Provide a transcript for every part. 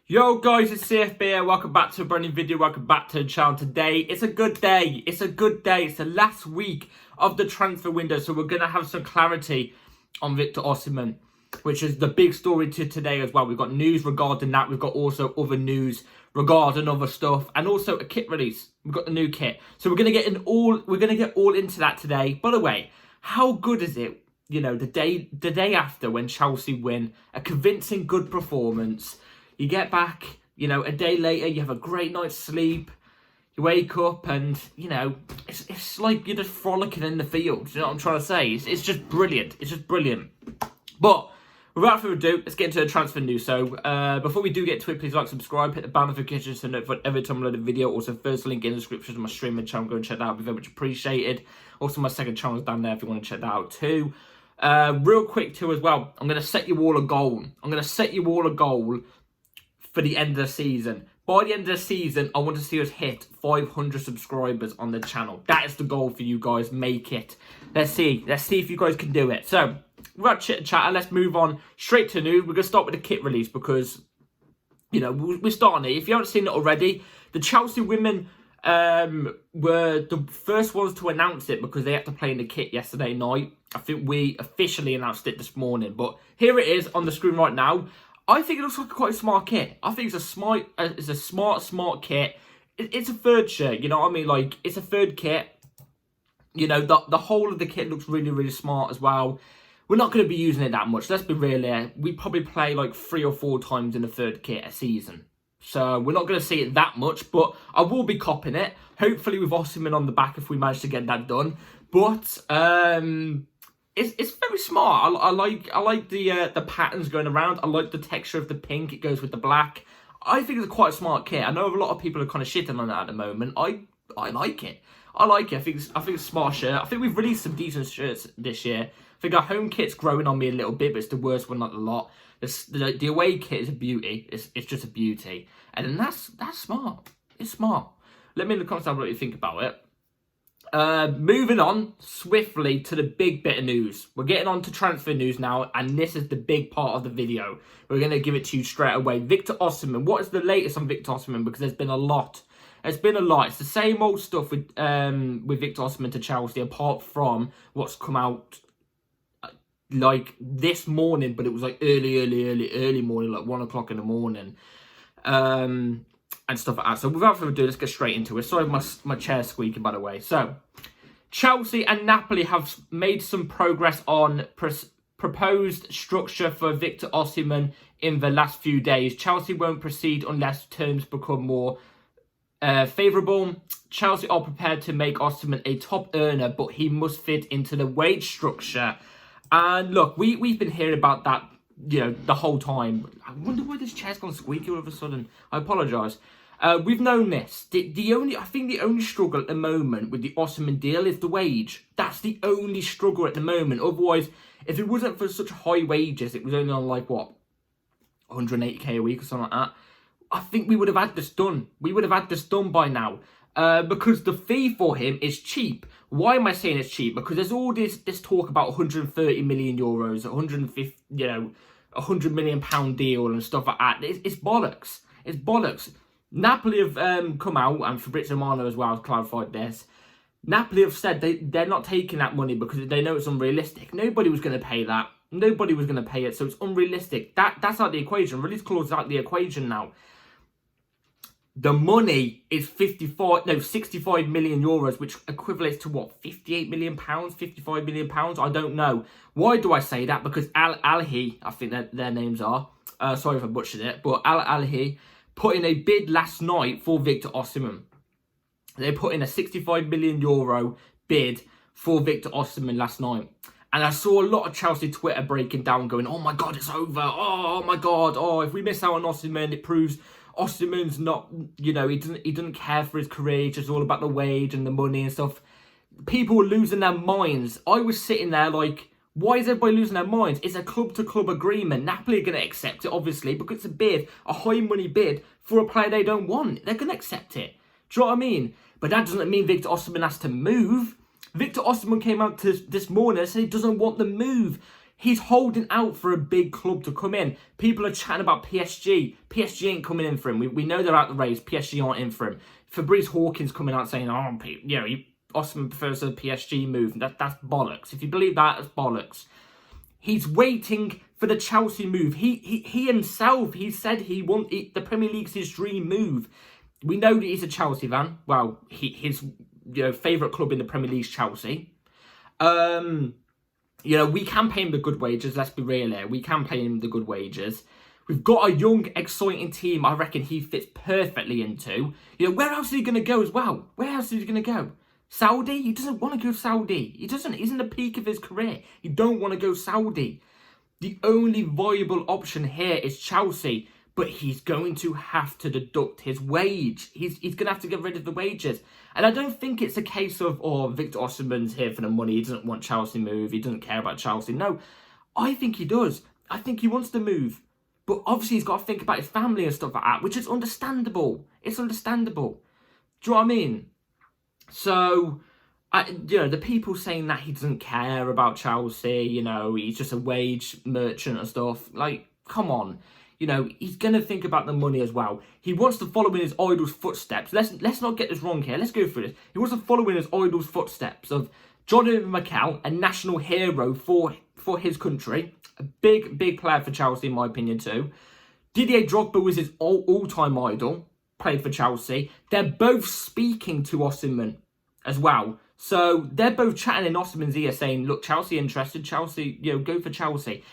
Yo guys, it's CFB here. Welcome back to a brand new video. Welcome back to the channel. Today, it's a good day. It's the last week of the transfer window. So we're going to have some clarity on Victor Osimhen, which is the big story to today as well. We've got news regarding that. We've got also other news regarding other stuff. And also a kit release. We've got the new kit. So we're going to get all into that today. By the way, how good is it? You know, the day after when Chelsea win, a convincing good performance. You get back, you know, a day later, you have a great night's sleep, you wake up and, you know, it's like you're just frolicking in the field. You know what I'm trying to say? It's just brilliant. It's just brilliant. But without further ado, let's get into the transfer news. So before we do get to it, please like, subscribe, hit the bell notification to notify every time I load a video. Also, first link in the description to my streaming channel. Go and check that out. It'd be very much appreciated. Also, my second channel is down there if you want to check that out too. Real quick too as well, I'm going to set you all a goal. For the end of the season. By the end of the season, I want to see us hit 500 subscribers on the channel. That is the goal for you guys. Make it. Let's see if you guys can do it. So, without chit-chat, let's move on straight to news. We're going to start with the kit release because, you know, we're starting it. If you haven't seen it already, the Chelsea women were the first ones to announce it because they had to play in the kit yesterday night. I think we officially announced it this morning. But here it is on the screen right now. I think it looks like quite a smart kit. I think it's a smart kit. It's a third shirt, you know what I mean? Like, it's a third kit. You know, the whole of the kit looks really, really smart as well. We're not going to be using it that much. Let's be real here. We probably play like 3 or 4 times in the third kit a season. So, we're not going to see it that much, but I will be copping it. Hopefully with Osimhen on the back if we manage to get that done. But, It's very smart. I like the patterns going around. I like the texture of the pink. It goes with the black. I think it's quite a smart kit. I know a lot of people are kind of shitting on that at the moment. I like it. I think it's a smart shirt. I think we've released some decent shirts this year. I think our home kit's growing on me a little bit, but it's the worst one, not a lot. The away kit is a beauty. It's just a beauty, and then that's smart. It's smart. Let me in the comments down what you think about it. Moving on swiftly to the big bit of news. We're getting on to transfer news now, and this is the big part of the video. We're going to give it to you straight away. Victor Osimhen. What is the latest on Victor Osimhen? Because there's been a lot. It's the same old stuff with Victor Osimhen to Chelsea, apart from what's come out like this morning, but it was like early morning, like 1 o'clock in the morning. And stuff like that. So without further ado, let's get straight into it. Sorry, my chair's squeaking, by the way. So, Chelsea and Napoli have made some progress on proposed structure for Victor Osimhen in the last few days. Chelsea won't proceed unless terms become more favourable. Chelsea are prepared to make Osimhen a top earner, but he must fit into the wage structure. And look, we've been hearing about that, you know, the whole time. I wonder why this chair's gone squeaky all of a sudden. I apologise. We've known this. I think the only struggle at the moment with the Osimhen deal is the wage. That's the only struggle at the moment. Otherwise, if it wasn't for such high wages, it was only on like, what, 180k a week or something like that, I think we would have had this done. We would have had this done by now. Because the fee for him is cheap. Why am I saying it's cheap? Because there's all this talk about 130 million euros, 150, you know, £100 million deal and stuff like that. It's bollocks. It's bollocks. Napoli have come out, and Fabrizio Romano as well has clarified this. Napoli have said they're not taking that money because they know it's unrealistic. Nobody was going to pay that. Nobody was going to pay it, so it's unrealistic. That's out the equation. Release clause is out the equation now. The money is 65 million euros, which equivalates to what, 58 million pounds, 55 million pounds? I don't know. Why do I say that? Because Al-Ahly, I think that their names are, sorry if I butchered it, but Al-Ahly put in a bid last night for Victor Osimhen. They put in a 65 million euro bid for Victor Osimhen last night. And I saw a lot of Chelsea Twitter breaking down, going, oh my God, it's over. Oh my God. Oh, if we miss out on Osimhen, it proves Osimhen's not, you know, he doesn't care for his career. It's just all about the wage and the money and stuff. People were losing their minds. I was sitting there like, why is everybody losing their minds? It's a club-to-club agreement. Napoli are going to accept it, obviously, because it's a bid, a high-money bid for a player they don't want. They're going to accept it. Do you know what I mean? But that doesn't mean Victor Osimhen has to move. Victor Osimhen came out this morning and said he doesn't want the move. He's holding out for a big club to come in. People are chatting about PSG. PSG ain't coming in for him. We know they're out the race. PSG aren't in for him. Fabrice Hawkins coming out saying, oh, you know, Osimhen prefers a PSG move. That's bollocks. If you believe that, that's bollocks. He's waiting for the Chelsea move. He himself, he said he wanted the Premier League's his dream move. We know that he's a Chelsea fan. Well, his favourite club in the Premier League is Chelsea. We can pay him the good wages. Let's be real here. We can pay him the good wages. We've got a young, exciting team. I reckon he fits perfectly into. Where else is he going to go as well? Where else is he going to go? Saudi? He doesn't want to go Saudi. He doesn't. He's in the peak of his career. He don't want to go Saudi. The only viable option here is Chelsea. But he's going to have to deduct his wage. He's going to have to get rid of the wages. And I don't think it's a case of, Victor Osimhen's here for the money. He doesn't want Chelsea move. He doesn't care about Chelsea. No, I think he does. I think he wants to move. But obviously he's got to think about his family and stuff like that, which is understandable. It's understandable. Do you know what I mean? So, the people saying that he doesn't care about Chelsea, he's just a wage merchant and stuff. Like, come on. He's going to think about the money as well. He wants to follow in his idol's footsteps. Let's not get this wrong here. Let's go through this. He wants to follow in his idol's footsteps of Chukwuemeka, a national hero for his country. A big player for Chelsea, in my opinion, too. Didier Drogba was his all-time idol. Played for Chelsea. They're both speaking to Osimhen as well. So they're both chatting in Osimhen's ear saying, look, Chelsea interested. Chelsea, go for Chelsea.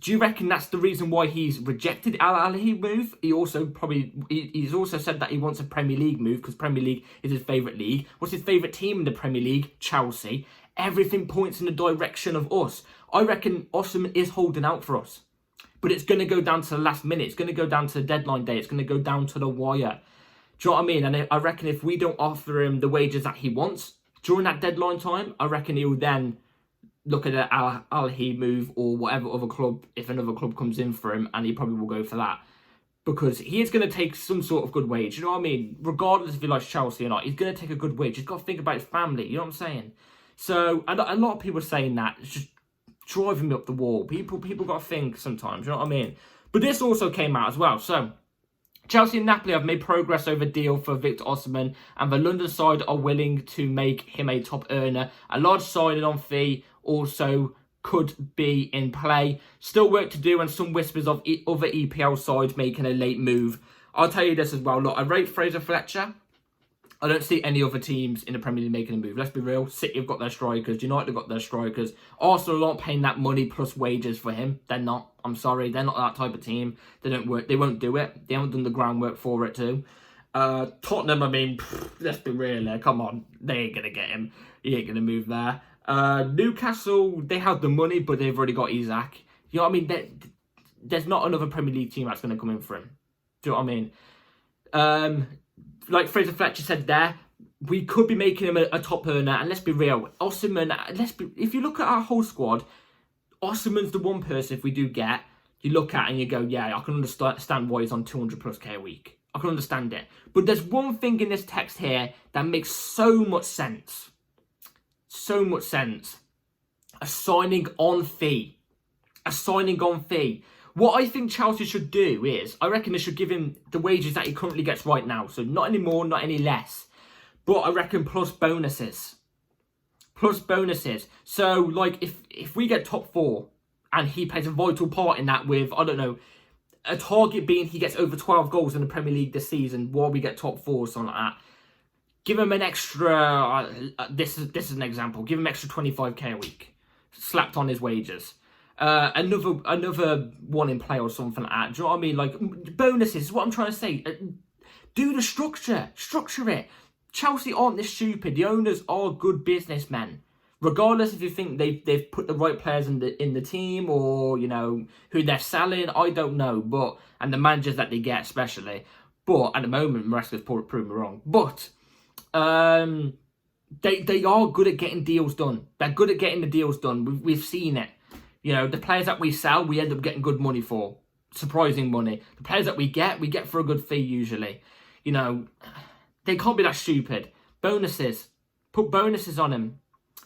Do you reckon that's the reason why he's rejected Al Ahly move? He's also said that he wants a Premier League move because Premier League is his favourite league. What's his favourite team in the Premier League? Chelsea. Everything points in the direction of us. I reckon Osimhen is holding out for us. But it's going to go down to the last minute. It's going to go down to the deadline day. It's going to go down to the wire. Do you know what I mean? And I reckon if we don't offer him the wages that he wants during that deadline time, I reckon he'll then look at the Al Ahly move or whatever other club, if another club comes in for him, and he probably will go for that. Because he is going to take some sort of good wage, you know what I mean? Regardless if he likes Chelsea or not, he's going to take a good wage. He's got to think about his family, you know what I'm saying? So, a lot of people are saying that. It's just driving me up the wall. People got to think sometimes, you know what I mean? But this also came out as well. So, Chelsea and Napoli have made progress over a deal for Victor Osimhen, and the London side are willing to make him a top earner. A large signing on fee also could be in play. Still work to do, and some whispers of other EPL sides making a late move. I'll tell you this as well. Look, I rate Fraser Fletcher. I don't see any other teams in the Premier League making a move. Let's be real. City have got their strikers. United have got their strikers. Arsenal aren't paying that money plus wages for him. They're not. I'm sorry. They're not that type of team. They don't work. They won't do it. They haven't done the groundwork for it too. Tottenham, I mean, let's be real there. Come on. They ain't going to get him. He ain't going to move there. Newcastle, they have the money, but they've already got Isaac. You know what I mean? There's not another Premier League team that's going to come in for him. Do you know what I mean? Like Fraser Fletcher said there, we could be making him a top earner. And let's be real, Osimhen, if you look at our whole squad, Osimhen's the one person, if we do get, you look at and you go, yeah, I can understand why he's on 200 plus K a week. I can understand it. But there's one thing in this text here that makes so much sense. So much sense. A signing on fee. A signing on fee. What I think Chelsea should do is, I reckon they should give him the wages that he currently gets right now. So not any more, not any less. But I reckon plus bonuses. Plus bonuses. So, like, if we get top 4 and he plays a vital part in that with, I don't know, a target being he gets over 12 goals in the Premier League this season while we get top 4 or something like that. Give him an extra, this is an example, give him extra 25k a week. Slapped on his wages. Another one in play or something like that. Do you know what I mean? Like, bonuses is what I'm trying to say. Do the structure. Structure it. Chelsea aren't this stupid. The owners are good businessmen. Regardless if you think they've put the right players in the team or, who they're selling, I don't know. And the managers that they get especially. But at the moment, Maresca's proven me wrong. But they are good at getting deals done. They're good at getting the deals done. We've seen it. The players that we sell, we end up getting good money for. Surprising money. The players that we get for a good fee usually. They can't be that stupid. Bonuses. Put bonuses on him.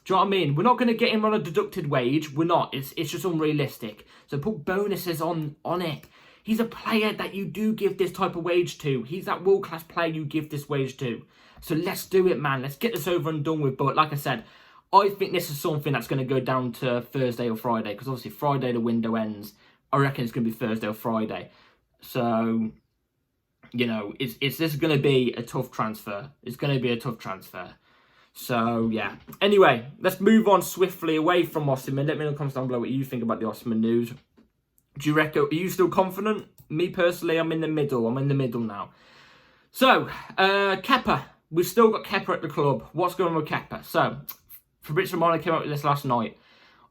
Do you know what I mean? We're not going to get him on a deducted wage. We're not. It's just unrealistic. So put bonuses on it. He's a player that you do give this type of wage to. He's that world-class player you give this wage to. So let's do it, man. Let's get this over and done with. But like I said, I think this is something that's going to go down to Thursday or Friday. Because obviously Friday the window ends. I reckon it's going to be Thursday or Friday. So, you know, this is going to be a tough transfer. It's going to be a tough transfer. So, yeah. Anyway, let's move on swiftly away from Osimhen. Let me know in the comments down below what you think about the Osimhen news. Do you reckon, are you still confident? Me personally, I'm in the middle. I'm in the middle now. So, Kepa. We've still got Kepa at the club. What's going on with Kepa? So, Fabrizio Romano came out with this last night.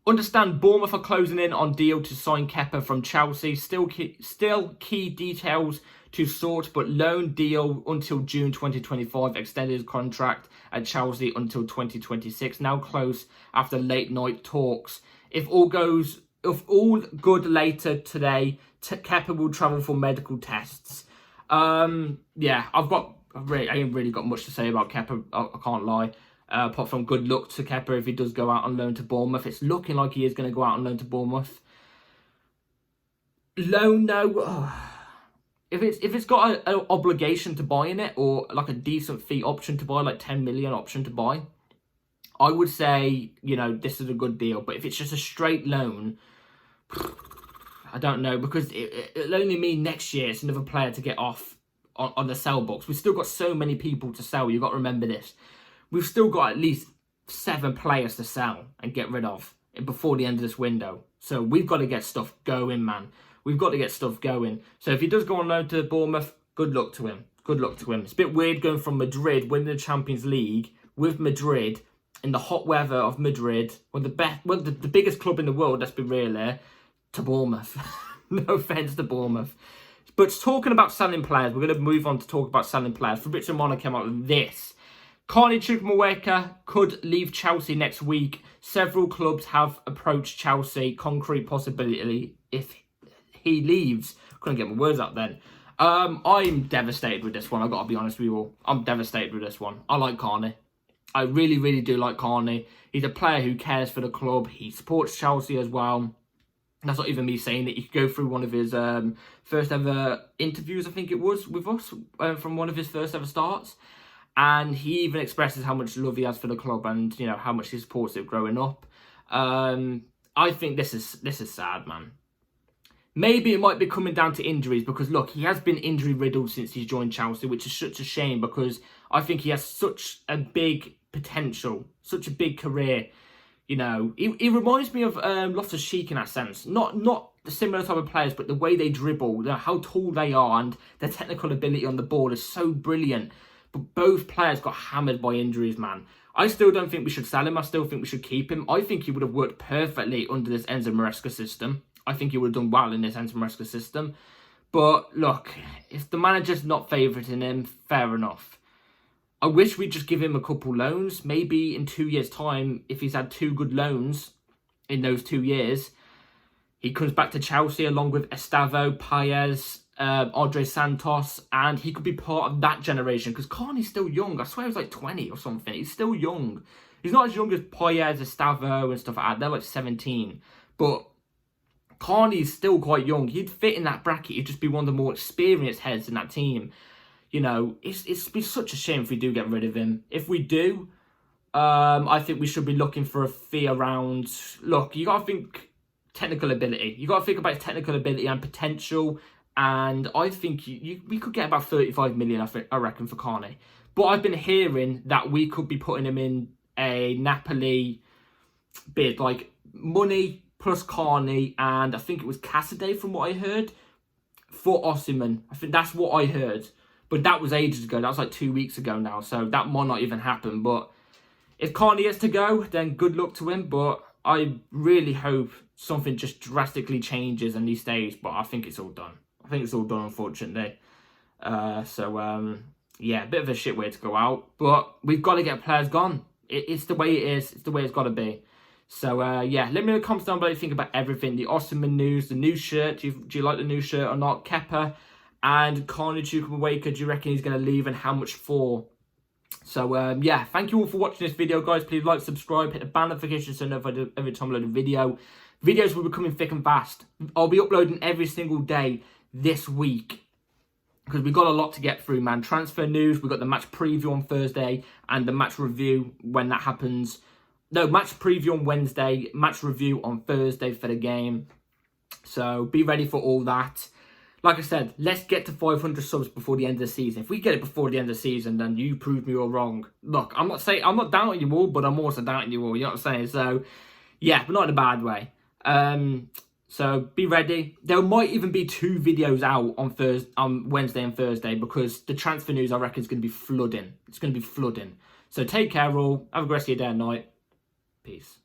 Understand Bournemouth are closing in on deal to sign Kepa from Chelsea. Still key details to sort, but loan deal until June 2025. Extended his contract at Chelsea until 2026. Now close after late night talks. If all good later today, Kepa will travel for medical tests. Yeah, I ain't really got much to say about Kepa. I can't lie. Apart from good luck to Kepa if he does go out on loan to Bournemouth. It's looking like he is going to go out on loan to Bournemouth. Loan, no. Oh. If it's got an obligation to buy in it, or like a decent fee option to buy, like 10 million option to buy, I would say, you know, this is a good deal. But if it's just a straight loan, I don't know, because it'll only mean next year it's another player to get off on the sell box. We've still got so many people to sell. You've got to remember this. We've still got at least 7 players to sell and get rid of before the end of this window. So we've got to get stuff going, man. We've got to get stuff going. So if he does go on loan to Bournemouth, good luck to him. Good luck to him. It's a bit weird going from Madrid, winning the Champions League, with Madrid, in the hot weather of Madrid, the biggest club in the world, let's be real here, to Bournemouth. No offence to Bournemouth. But talking about selling players, we're going to move on to talk about selling players. Fabrizio Romano came out with this. Chukwuemeka could leave Chelsea next week. Several clubs have approached Chelsea. Concrete possibility if he leaves. Couldn't get my words out then. I'm devastated with this one. I've got to be honest with you all. I'm devastated with this one. I like Carney. I really, really do like Carney. He's a player who cares for the club. He supports Chelsea as well. That's not even me saying it. You could go through one of his first ever interviews, I think it was, with us, from one of his first ever starts. And he even expresses how much love he has for the club and, you know, how much he supports it growing up. I think this is sad, man. Maybe it might be coming down to injuries because, look, he has been injury-riddled since he's joined Chelsea, which is such a shame because I think he has such a big potential, such a big career. You know, he reminds me of Loftus-Cheek in that sense. Not the similar type of players, but the way they dribble, you know, how tall they are and their technical ability on the ball is so brilliant. But both players got hammered by injuries, man. I still don't think we should sell him. I still think we should keep him. I think he would have worked perfectly under this Enzo Maresca system. I think he would have done well in this Enzo Maresca system. But look, if the manager's not favouring him, fair enough. I wish we'd just give him a couple loans. Maybe in 2 years' time, if he's had 2 good loans in those 2 years, he comes back to Chelsea along with Estavo, Paez, Andre Santos, and he could be part of that generation because Carney's still young. I swear he's like 20 or something. He's still young. He's not as young as Paez, Estavo, and stuff like that. They're like 17. But Carney's still quite young. He'd fit in that bracket. He'd just be one of the more experienced heads in that team. You know, it's be such a shame if we do get rid of him. If we do, I think we should be looking for a fee around... Look, you got to think technical ability. You got to think about his technical ability and potential. And I think we could get about 35 million, I reckon, for Carney. But I've been hearing that we could be putting him in a Napoli bid, like money plus Carney, and I think it was Cassidy from what I heard, for Osimhen. I think that's what I heard. But that was ages ago. That was like 2 weeks ago now. So that might not even happen. But if Carney has to go, then good luck to him. But I really hope something just drastically changes and he stays. But I think it's all done. I think it's all done, unfortunately. Yeah, a bit of a shit way to go out. But we've got to get players gone. It's the way it is. It's the way it's got to be. So, yeah, let me know in the comments down below what you think about everything. The Osimhen news, the new shirt. Do you like the new shirt or not? Kepa and Carney Chukwuemeka, do you reckon he's going to leave and how much for? So, yeah, thank you all for watching this video, guys. Please like, subscribe, hit the bell notification so notified every time I load a video. Videos will be coming thick and fast. I'll be uploading every single day this week because we've got a lot to get through, man. Transfer news, we've got the match preview on Thursday and the match review when that happens. No, match preview on Wednesday, match review on Thursday for the game. So, be ready for all that. Like I said, let's get to 500 subs before the end of the season. If we get it before the end of the season, then you prove me all wrong. Look, I'm not doubting you all, but I'm also doubting you all. You know what I'm saying? So, yeah, but not in a bad way. So be ready. There might even be 2 videos out on Wednesday and Thursday because the transfer news, I reckon, is going to be flooding. It's going to be flooding. So take care, all. Have a great day and night. Peace.